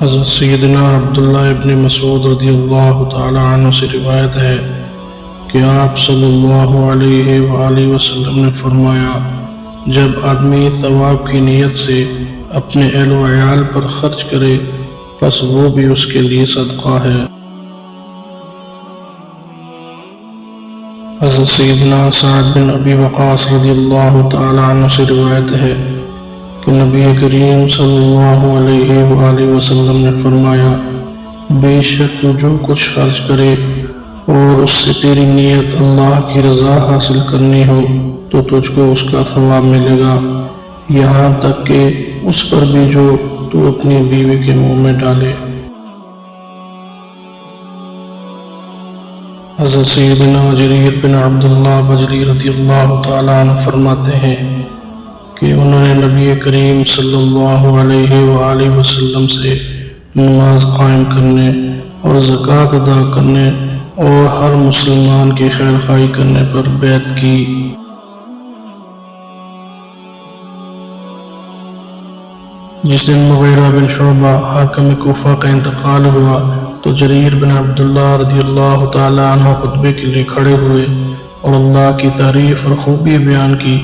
حضرت سیدنا عبداللہ ابن مسعود رضی اللہ تعالی عنہ سے روایت ہے کہ آپ صلی اللہ علیہ وآلہ وسلم نے فرمایا، جب آدمی ثواب کی نیت سے اپنے اہل و عیال پر خرچ کرے پس وہ بھی اس کے لیے صدقہ ہے۔ حضرت سیدنا سعد بن ابی وقاص رضی اللہ تعالی عنہ سے روایت ہے کہ نبی کریم صلی اللہ علیہ وآلہ وسلم نے فرمایا، بے شک تو جو کچھ خرچ کرے اور اس سے تیری نیت اللہ کی رضا حاصل کرنی ہو تو تجھ کو اس کا ثواب ملے گا، یہاں تک کہ اس پر بھی جو تو اپنی بیوی کے منہ میں ڈالے۔ حضرت سیدنا جریر بن عبداللہ بجلی رضی اللہ تعالیٰ عنہ فرماتے ہیں کہ انہوں نے نبی کریم صلی اللہ علیہ وآلہ وسلم سے نماز قائم کرنے اور زکوٰۃ ادا کرنے اور ہر مسلمان کی خیر خواہی کرنے پر بیعت کی۔ جس دن مغیرہ بن شعبہ حاکم کوفہ کا انتقال ہوا تو جریر بن عبداللہ رضی اللہ تعالیٰ عنہ خطبے کے لیے کھڑے ہوئے اور اللہ کی تعریف اور خوبی بیان کی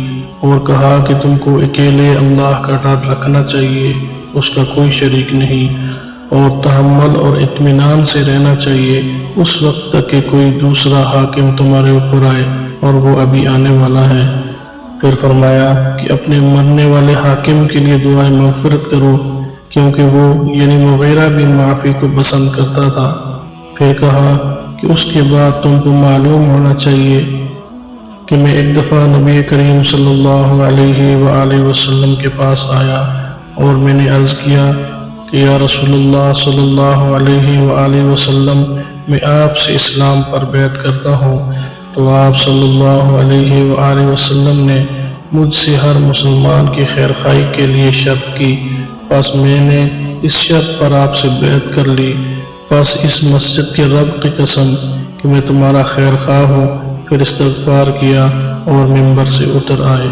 اور کہا کہ تم کو اکیلے اللہ کا ڈر رکھنا چاہیے، اس کا کوئی شریک نہیں، اور تحمل اور اطمینان سے رہنا چاہیے اس وقت تک کہ کوئی دوسرا حاکم تمہارے اوپر آئے اور وہ ابھی آنے والا ہے۔ پھر فرمایا کہ اپنے مرنے والے حاکم کے لیے دعائے مغفرت کرو کیونکہ وہ یعنی مغیرہ بن معافی کو پسند کرتا تھا۔ پھر کہا کہ اس کے بعد تم کو معلوم ہونا چاہیے کہ میں ایک دفعہ نبی کریم صلی اللہ علیہ وآلہ وسلم کے پاس آیا اور میں نے عرض کیا کہ یا رسول اللہ صلی اللہ علیہ وآلہ وسلم، میں آپ سے اسلام پر بیعت کرتا ہوں، تو آپ صلی اللہ علیہ وآلہ وسلم نے مجھ سے ہر مسلمان کی خیر خواہی کے لیے شرط کی، پس میں نے اس شرط پر آپ سے بیعت کر لی، پس اس مسجد کے رب کی قسم کہ میں تمہارا خیر خواہ ہوں۔ پھر استغفار کیا اور منبر سے اتر آئے۔